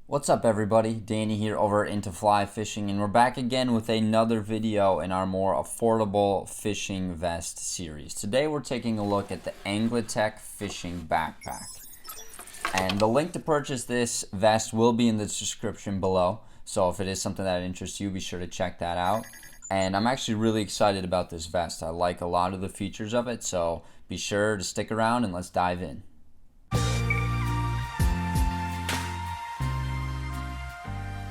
What's up everybody, Danny here over at Into Fly Fishing, and we're back again with another video in our more affordable fishing vest series. Today we're taking a look at the Anglatech Fishing Backpack. And the link to purchase this vest will be in the description below, so if it is something that interests you, be sure to check that out. And I'm actually really excited about this vest. I like a lot of the features of it, so be sure to stick around and let's dive in.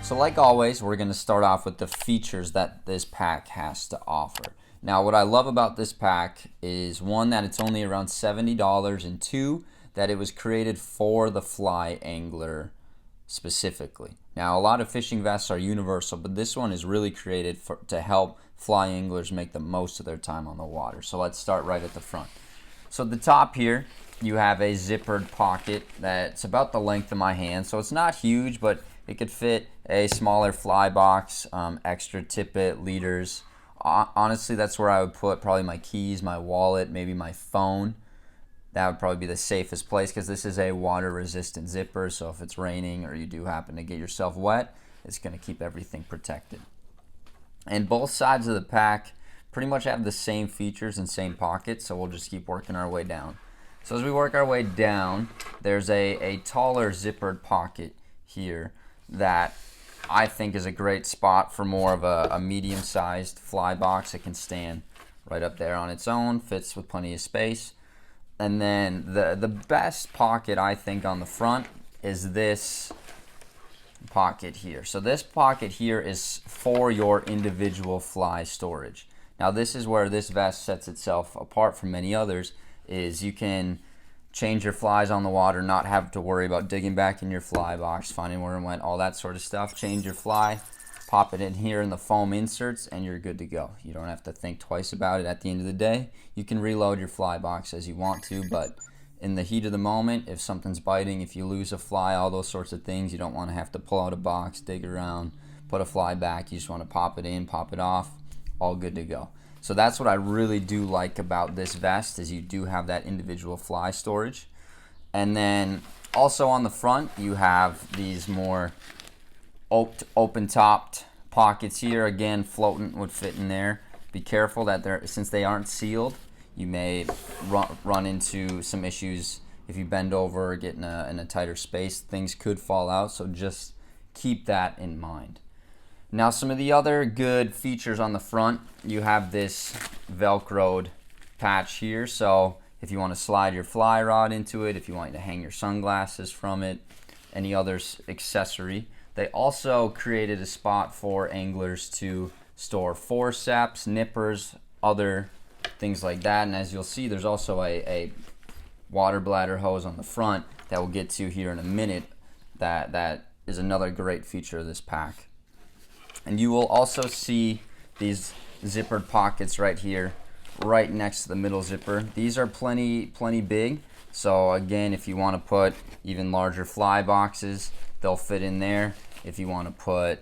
So like always, we're going to start off with the features that this pack has to offer. Now what I love about this pack is one, that it's only around $70, and two, that it was created for the fly angler specifically. Now a lot of fishing vests are universal, but this one is really created to help fly anglers make the most of their time on the water. So let's start right at the front. So at the top here, you have a zippered pocket that's about the length of my hand. So it's not huge, but it could fit a smaller fly box, extra tippet, leaders. Honestly, that's where I would put probably my keys, my wallet, maybe my phone. That would probably be the safest place because this is a water resistant zipper. So if it's raining or you do happen to get yourself wet, it's going to keep everything protected. And both sides of the pack pretty much have the same features and same pockets. So we'll just keep working our way down. So as we work our way down, there's a taller zippered pocket here that I think is a great spot for more of a medium-sized fly box. It can stand right up there on its own, fits with plenty of space. And then the best pocket I think on the front is this pocket here. So this pocket here is for your individual fly storage. Now this is where this vest sets itself apart from many others, is you can change your flies on the water, not have to worry about digging back in your fly box, finding where it went, all that sort of stuff. Change your fly, pop it in here in the foam inserts, and you're good to go. You don't have to think twice about it. At the end of the day, you can reload your fly box as you want to, but in the heat of the moment, if something's biting, if you lose a fly, all those sorts of things, you don't want to have to pull out a box, dig around, put a fly back. You just want to pop it in, pop it off, all good to go. So that's what I really do like about this vest, is you do have that individual fly storage. And then also on the front, you have these more open-topped pockets here. Again, floatant would fit in there. Be careful that since they aren't sealed, you may run into some issues if you bend over or get in a tighter space. Things could fall out, so just keep that in mind. Now some of the other good features on the front, you have this velcroed patch here. So if you want to slide your fly rod into it, if you want to hang your sunglasses from it, any other accessory. They also created a spot for anglers to store forceps, nippers, other things like that. And as you'll see, there's also a water bladder hose on the front that we'll get to here in a minute. That is another great feature of this pack. And you will also see these zippered pockets right here, right next to the middle zipper. These are plenty big. So again, if you want to put even larger fly boxes, they'll fit in there. If you want to put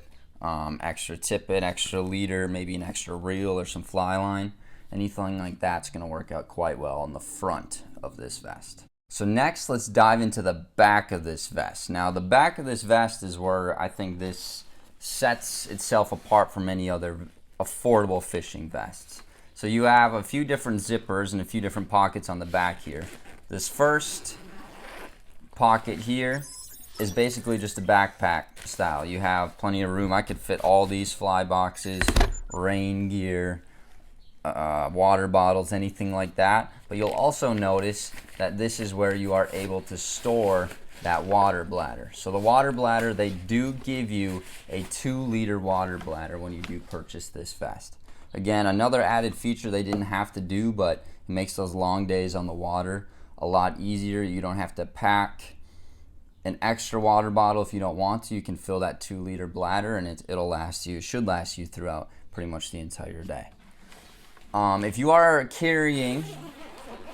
extra tippet, extra leader, maybe an extra reel or some fly line, anything like that's going to work out quite well on the front of this vest. So next, let's dive into the back of this vest. Now the back of this vest is where I think this sets itself apart from any other affordable fishing vests. So you have a few different zippers and a few different pockets on the back here. This first pocket here is basically just a backpack style. You have plenty of room. I could fit all these fly boxes, rain gear, water bottles, anything like that. But you'll also notice that this is where you are able to store that water bladder. So the water bladder, they do give you a 2-liter water bladder when you do purchase this vest. Again, another added feature they didn't have to do, but it makes those long days on the water a lot easier. You don't have to pack an extra water bottle if you don't want to. You can fill that 2-liter bladder and it'll last you, it should last you throughout pretty much the entire day. If you are carrying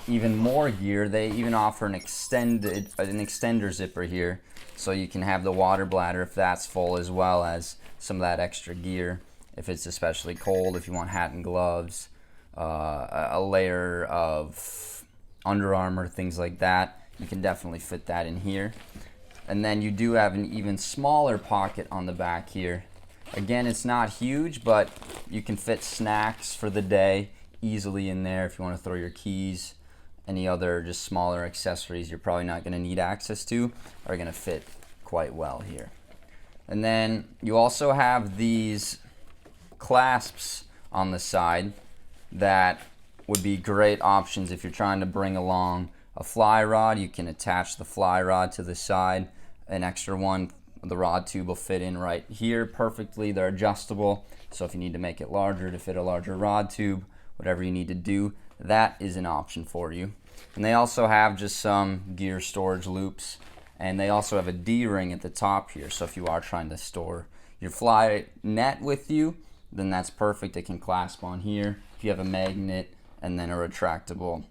even more gear, they even offer an extender zipper here, so you can have the water bladder if that's full, as well as some of that extra gear if it's especially cold. If you want hat and gloves, a layer of Under Armour, things like that, you can definitely fit that in here. And then you do have an even smaller pocket on the back here. Again, it's not huge, but you can fit snacks for the day easily in there if you want to throw your keys. Any other just smaller accessories you're probably not going to need access to are going to fit quite well here. And then you also have these clasps on the side that would be great options if you're trying to bring along a fly rod. You can attach the fly rod to the side. An extra one, the rod tube will fit in right here perfectly. They're adjustable, so if you need to make it larger to fit a larger rod tube, whatever you need to do, that is an option for you. And they also have just some gear storage loops, and they also have a D-ring at the top here, so if you are trying to store your fly net with you, then that's perfect. It can clasp on here. If you have a magnet and then a retractable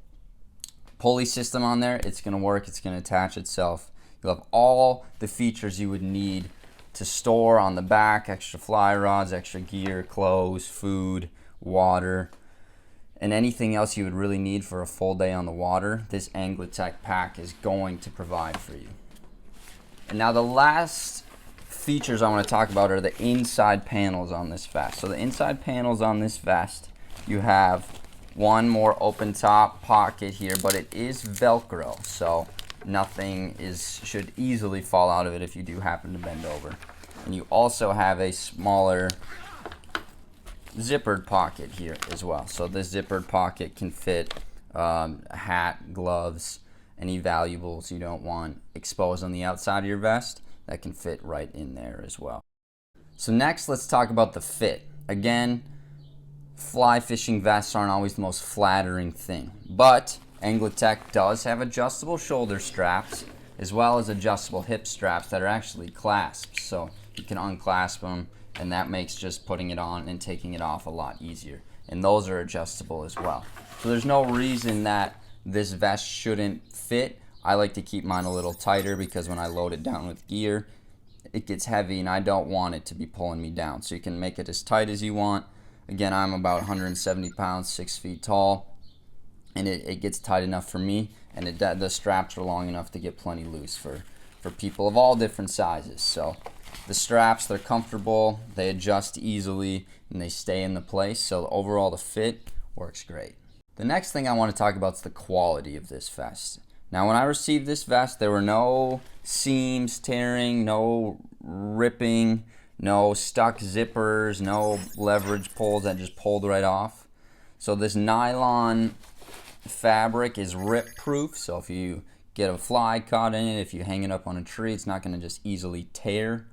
pulley system on there, it's going to work. It's going to attach itself. You'll have all the features you would need to store on the back: extra fly rods, extra gear, clothes, food, water, and anything else you would really need for a full day on the water. This Anglatech pack is going to provide for you. And now the last features I want to talk about are the inside panels on this vest. So the inside panels on this vest, you have one more open top pocket here, but it is Velcro, so nothing should easily fall out of it if you do happen to bend over. And you also have a smaller zippered pocket here as well. So this zippered pocket can fit a hat, gloves, any valuables you don't want exposed on the outside of your vest. That can fit right in there as well. So next, let's talk about the fit. Again, fly fishing vests aren't always the most flattering thing, but Anglatech does have adjustable shoulder straps as well as adjustable hip straps that are actually clasps, so you can unclasp them, and that makes just putting it on and taking it off a lot easier. And those are adjustable as well. So there's no reason that this vest shouldn't fit. I like to keep mine a little tighter because when I load it down with gear, it gets heavy and I don't want it to be pulling me down. So you can make it as tight as you want. Again, I'm about 170 pounds, 6 feet tall, and it gets tight enough for me, and the straps are long enough to get plenty loose for people of all different sizes. So the straps, they're comfortable, they adjust easily, and they stay in the place. So overall, the fit works great. The next thing I want to talk about is the quality of this vest. Now, when I received this vest, there were no seams tearing, no ripping, no stuck zippers, no leverage pulls that just pulled right off. So this nylon fabric is rip proof, so if you get a fly caught in it, if you hang it up on a tree, it's not going to just easily tear.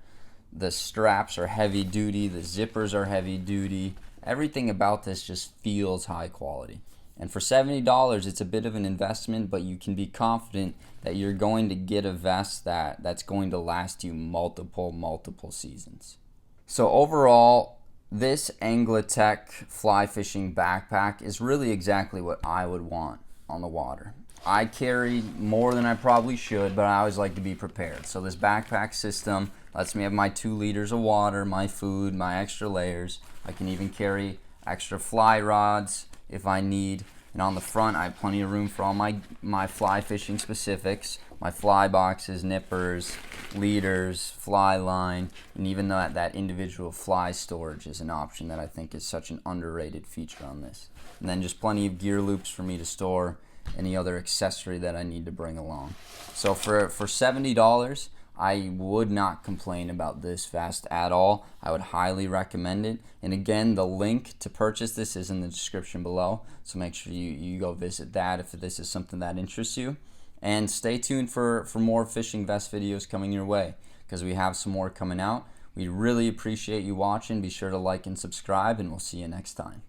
The straps are heavy duty, the zippers are heavy duty. Everything about this just feels high quality. And for $70, it's a bit of an investment, but you can be confident that you're going to get a vest that's going to last you multiple seasons. So overall, this Anglatech Fly Fishing backpack is really exactly what I would want on the water. I carry more than I probably should, but I always like to be prepared. So this backpack system lets me have my 2 liters of water, my food, my extra layers. I can even carry extra fly rods if I need. And on the front, I have plenty of room for all my fly fishing specifics, my fly boxes, nippers, leaders, fly line, and even that individual fly storage is an option that I think is such an underrated feature on this. And then just plenty of gear loops for me to store any other accessory that I need to bring along. So for $70, I would not complain about this vest at all. I would highly recommend it. And again, the link to purchase this is in the description below, so make sure you go visit that if this is something that interests you. And stay tuned for more fishing vest videos coming your way, because we have some more coming out. We really appreciate you watching. Be sure to like and subscribe, and we'll see you next time.